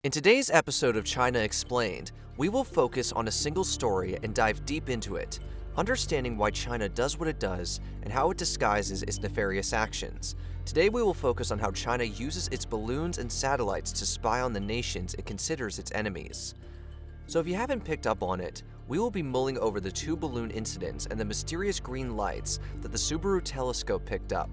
In today's episode of China Explained, we will focus on a single story and dive deep into it, understanding why China does what it does and how it disguises its nefarious actions. Today we will focus on how China uses its balloons and satellites to spy on the nations it considers its enemies. So if you haven't picked up on it, we will be mulling over the two balloon incidents and the mysterious green lights that the Subaru telescope picked up.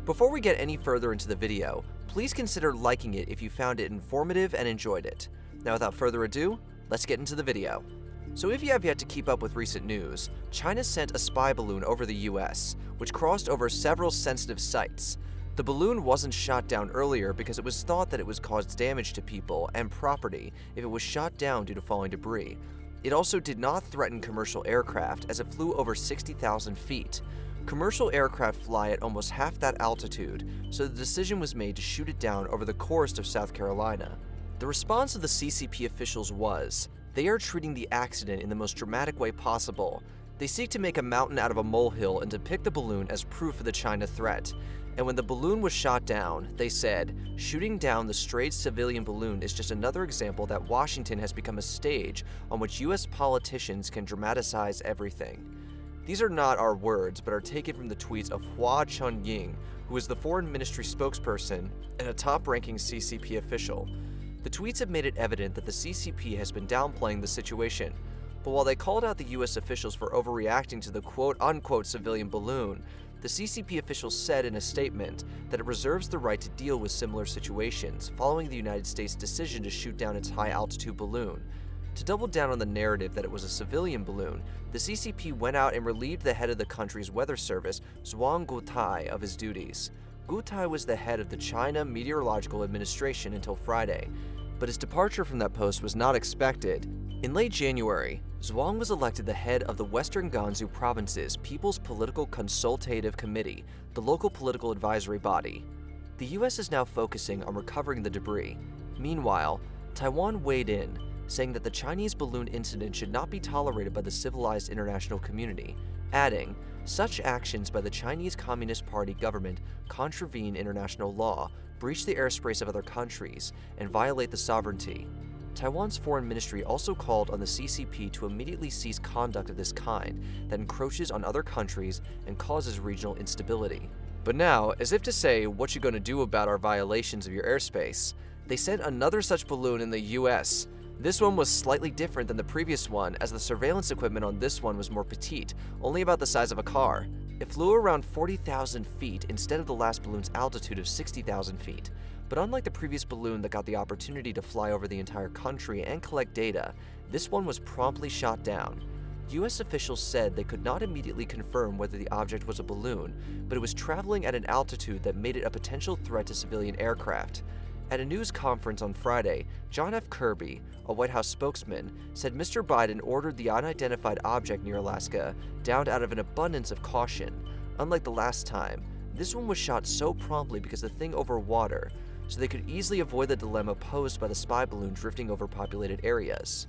Before we get any further into the video, please consider liking it if you found it informative and enjoyed it. Now without further ado, let's get into the video. So if you have yet to keep up with recent news, China sent a spy balloon over the US, which crossed over several sensitive sites. The balloon wasn't shot down earlier because it was thought that it would cause damage to people and property if it was shot down due to falling debris. It also did not threaten commercial aircraft as it flew over 60,000 feet. Commercial aircraft fly at almost half that altitude, so the decision was made to shoot it down over the coast of South Carolina. The response of the CCP officials was, they are treating the accident in the most dramatic way possible. They seek to make a mountain out of a molehill and depict the balloon as proof of the China threat. And when the balloon was shot down, they said, shooting down the strayed civilian balloon is just another example that Washington has become a stage on which US politicians can dramatize everything. These are not our words, but are taken from the tweets of Hua Chunying, who is the foreign ministry spokesperson and a top-ranking CCP official. The tweets have made it evident that the CCP has been downplaying the situation, but while they called out the US officials for overreacting to the quote-unquote civilian balloon, the CCP officials said in a statement that it reserves the right to deal with similar situations following the United States' decision to shoot down its high-altitude balloon. To double down on the narrative that it was a civilian balloon, the CCP went out and relieved the head of the country's weather service, Zhuang Guotai, of his duties. Guotai was the head of the China Meteorological Administration until Friday, but his departure from that post was not expected. In late January, Zhuang was elected the head of the Western Gansu Province's People's Political Consultative Committee, the local political advisory body. The US is now focusing on recovering the debris. Meanwhile, Taiwan weighed in, saying that the Chinese balloon incident should not be tolerated by the civilized international community, adding, such actions by the Chinese Communist Party government contravene international law, breach the airspace of other countries, and violate the sovereignty. Taiwan's foreign ministry also called on the CCP to immediately cease conduct of this kind that encroaches on other countries and causes regional instability. But now, as if to say, what you gonna do about our violations of your airspace, they sent another such balloon in the US. This one was slightly different than the previous one, as the surveillance equipment on this one was more petite, only about the size of a car. It flew around 40,000 feet instead of the last balloon's altitude of 60,000 feet. But unlike the previous balloon that got the opportunity to fly over the entire country and collect data, this one was promptly shot down. US officials said they could not immediately confirm whether the object was a balloon, but it was traveling at an altitude that made it a potential threat to civilian aircraft. At a news conference on Friday, John F. Kirby, a White House spokesman, said Mr. Biden ordered the unidentified object near Alaska down out of an abundance of caution. Unlike the last time, this one was shot so promptly because the thing over water, so they could easily avoid the dilemma posed by the spy balloon drifting over populated areas.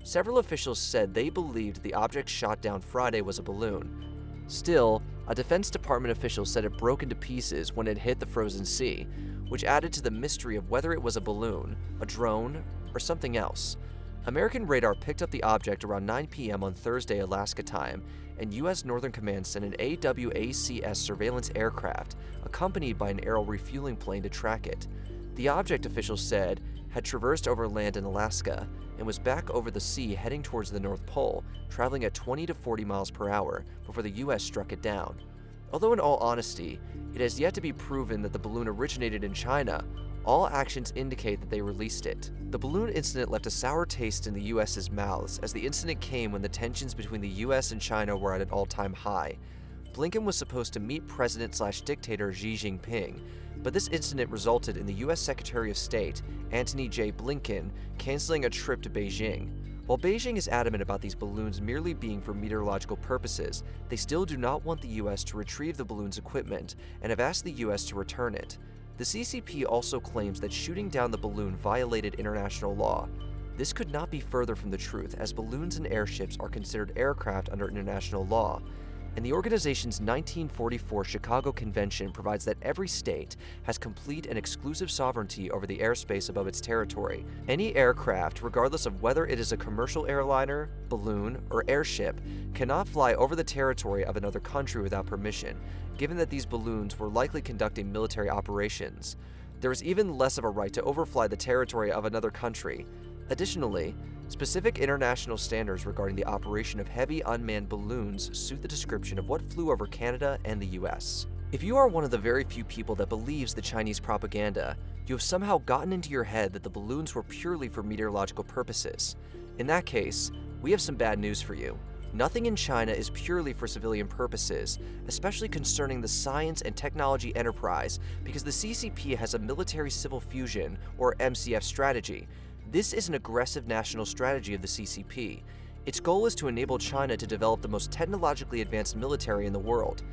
Several officials said they believed the object shot down Friday was a balloon. Still, a Defense Department official said it broke into pieces when it hit the frozen sea, which added to the mystery of whether it was a balloon, a drone, or something else. American radar picked up the object around 9 p.m. on Thursday, Alaska time, and U.S. Northern Command sent an AWACS surveillance aircraft, accompanied by an aerial refueling plane to track it. The object, officials said, had traversed over land in Alaska and was back over the sea heading towards the North Pole, traveling at 20 to 40 miles per hour before the U.S. struck it down. Although in all honesty, it has yet to be proven that the balloon originated in China, all actions indicate that they released it. The balloon incident left a sour taste in the US's mouths, as the incident came when the tensions between the US and China were at an all-time high. Blinken was supposed to meet President/dictator Xi Jinping, but this incident resulted in the US Secretary of State, Antony J. Blinken, canceling a trip to Beijing. While Beijing is adamant about these balloons merely being for meteorological purposes, they still do not want the US to retrieve the balloon's equipment and have asked the US to return it. The CCP also claims that shooting down the balloon violated international law. This could not be further from the truth, as balloons and airships are considered aircraft under international law. and the organization's 1944 Chicago Convention provides that every state has complete and exclusive sovereignty over the airspace above its territory. Any aircraft, regardless of whether it is a commercial airliner, balloon, or airship, cannot fly over the territory of another country without permission, given that these balloons were likely conducting military operations. There is even less of a right to overfly the territory of another country. Additionally, specific international standards regarding the operation of heavy unmanned balloons suit the description of what flew over Canada and the US. If you are one of the very few people that believes the Chinese propaganda, you have somehow gotten into your head that the balloons were purely for meteorological purposes. In that case, we have some bad news for you. Nothing in China is purely for civilian purposes, especially concerning the science and technology enterprise, because the CCP has a military-civil fusion, or MCF strategy. This is an aggressive national strategy of the CCP. Its goal is to enable China to develop the most technologically advanced military in the world.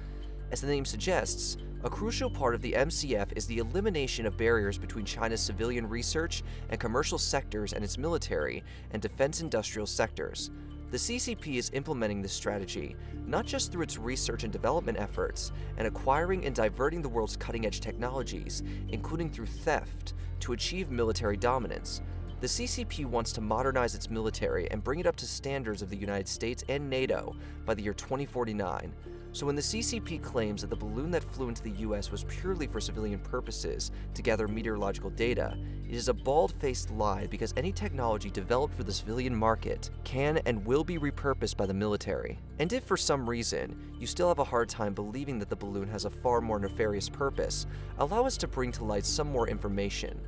As the name suggests, a crucial part of the MCF is the elimination of barriers between China's civilian research and commercial sectors and its military and defense industrial sectors. The CCP is implementing this strategy, not just through its research and development efforts, and acquiring and diverting the world's cutting-edge technologies, including through theft, to achieve military dominance. The CCP wants to modernize its military and bring it up to standards of the United States and NATO by the year 2049. So when the CCP claims that the balloon that flew into the US was purely for civilian purposes to gather meteorological data, it is a bald-faced lie, because any technology developed for the civilian market can and will be repurposed by the military. And if for some reason you still have a hard time believing that the balloon has a far more nefarious purpose, allow us to bring to light some more information.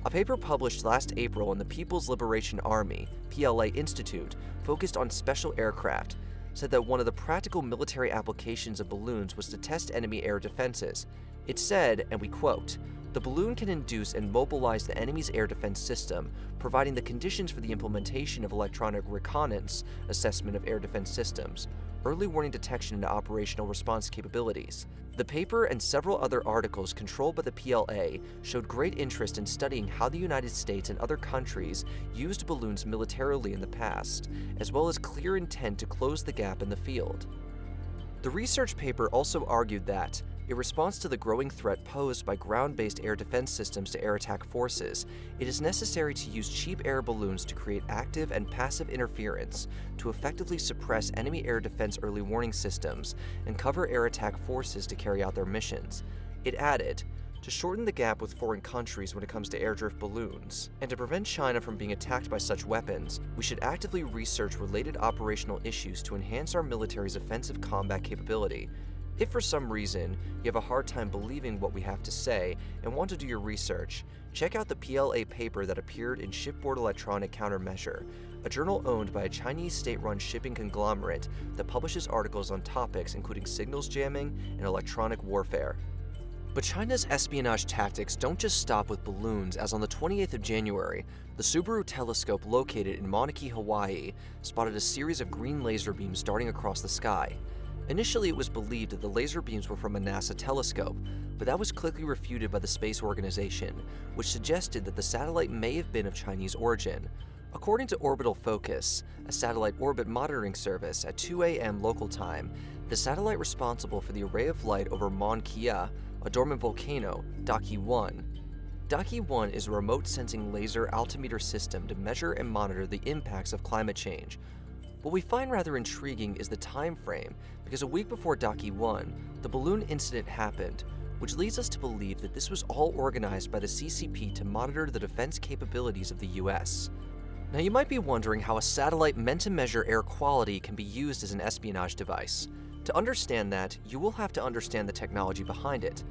A paper published last April in the People's Liberation Army (PLA) Institute, focused on special aircraft, said that one of the practical military applications of balloons was to test enemy air defenses. It said, and we quote, "The balloon can induce and mobilize the enemy's air defense system, providing the conditions for the implementation of electronic reconnaissance assessment of air defense systems, early warning detection and operational response capabilities." The paper and several other articles controlled by the PLA showed great interest in studying how the United States and other countries used balloons militarily in the past, as well as clear intent to close the gap in the field. The research paper also argued that, in response to the growing threat posed by ground-based air defense systems to air attack forces, it is necessary to use cheap air balloons to create active and passive interference to effectively suppress enemy air defense early warning systems and cover air attack forces to carry out their missions. It added, to shorten the gap with foreign countries when it comes to air-drift balloons, and to prevent China from being attacked by such weapons, we should actively research related operational issues to enhance our military's offensive combat capability. If for some reason you have a hard time believing what we have to say and want to do your research, check out the PLA paper that appeared in Shipboard Electronic Countermeasure, a journal owned by a Chinese state-run shipping conglomerate that publishes articles on topics including signals jamming and electronic warfare. But China's espionage tactics don't just stop with balloons, as on the 28th of January, the Subaru telescope located in Mauna Kea, Hawaii, spotted a series of green laser beams darting across the sky. Initially, it was believed that the laser beams were from a NASA telescope, but that was quickly refuted by the Space Organization, which suggested that the satellite may have been of Chinese origin. According to Orbital Focus, a satellite orbit monitoring service, at 2 a.m. local time, the satellite responsible for the array of light over Mauna Kea, a dormant volcano, Daki-1. Daki-1 is a remote sensing laser altimeter system to measure and monitor the impacts of climate change. What we find rather intriguing is the time frame, because a week before Daki-1, the balloon incident happened, which leads us to believe that this was all organized by the CCP to monitor the defense capabilities of the US. Now you might be wondering how a satellite meant to measure air quality can be used as an espionage device. To understand that, you will have to understand the technology behind it.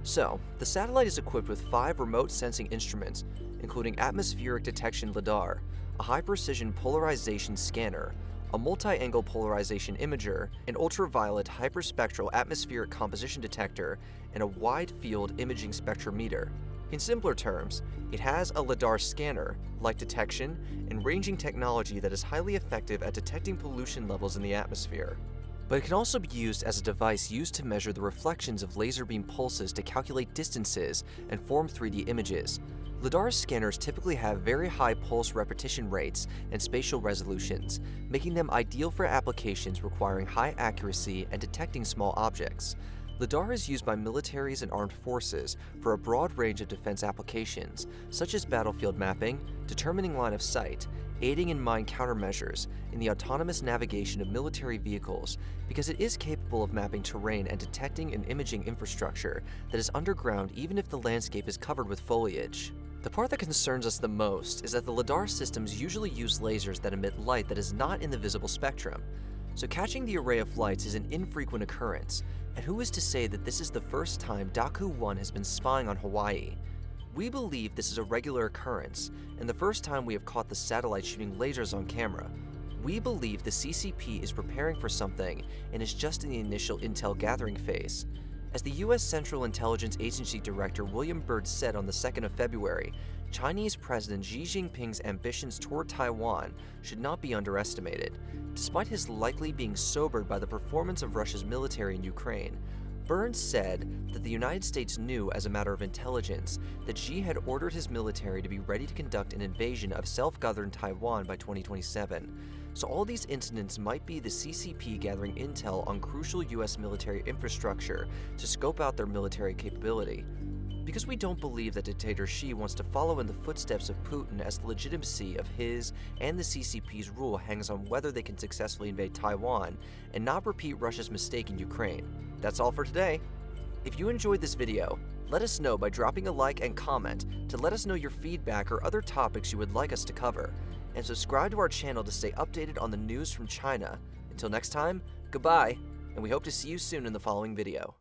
So, the satellite is equipped with 5 remote sensing instruments, including atmospheric detection LiDAR, a high-precision polarization scanner, a multi-angle polarization imager, an ultraviolet hyperspectral atmospheric composition detector, and a wide-field imaging spectrometer. In simpler terms, it has a LiDAR scanner, light detection, and ranging technology that is highly effective at detecting pollution levels in the atmosphere. but it can also be used as a device used to measure the reflections of laser beam pulses to calculate distances and form 3D images. LiDAR scanners typically have very high pulse repetition rates and spatial resolutions, making them ideal for applications requiring high accuracy and detecting small objects. LiDAR is used by militaries and armed forces for a broad range of defense applications, such as battlefield mapping, determining line of sight, aiding in mine countermeasures, in the autonomous navigation of military vehicles, because it is capable of mapping terrain and detecting and imaging infrastructure that is underground even if the landscape is covered with foliage. The part that concerns us the most is that the LiDAR systems usually use lasers that emit light that is not in the visible spectrum. So catching the array of lights is an infrequent occurrence, and who is to say that this is the first time Daku 1 has been spying on Hawaii? We believe this is a regular occurrence, and the first time we have caught the satellite shooting lasers on camera. We believe the CCP is preparing for something and is just in the initial intel gathering phase. As the U.S. Central Intelligence Agency Director William Byrd said on the 2nd of February, Chinese President Xi Jinping's ambitions toward Taiwan should not be underestimated. Despite his likely being sobered by the performance of Russia's military in Ukraine, Burns said that the United States knew as a matter of intelligence that Xi had ordered his military to be ready to conduct an invasion of self-governed Taiwan by 2027. So all these incidents might be the CCP gathering intel on crucial US military infrastructure to scope out their military capability. Because we don't believe that dictator Xi wants to follow in the footsteps of Putin, as the legitimacy of his and the CCP's rule hangs on whether they can successfully invade Taiwan and not repeat Russia's mistake in Ukraine. That's all for today. If you enjoyed this video, let us know by dropping a like and comment to let us know your feedback or other topics you would like us to cover. And subscribe to our channel to stay updated on the news from China. Until next time, goodbye, and we hope to see you soon in the following video.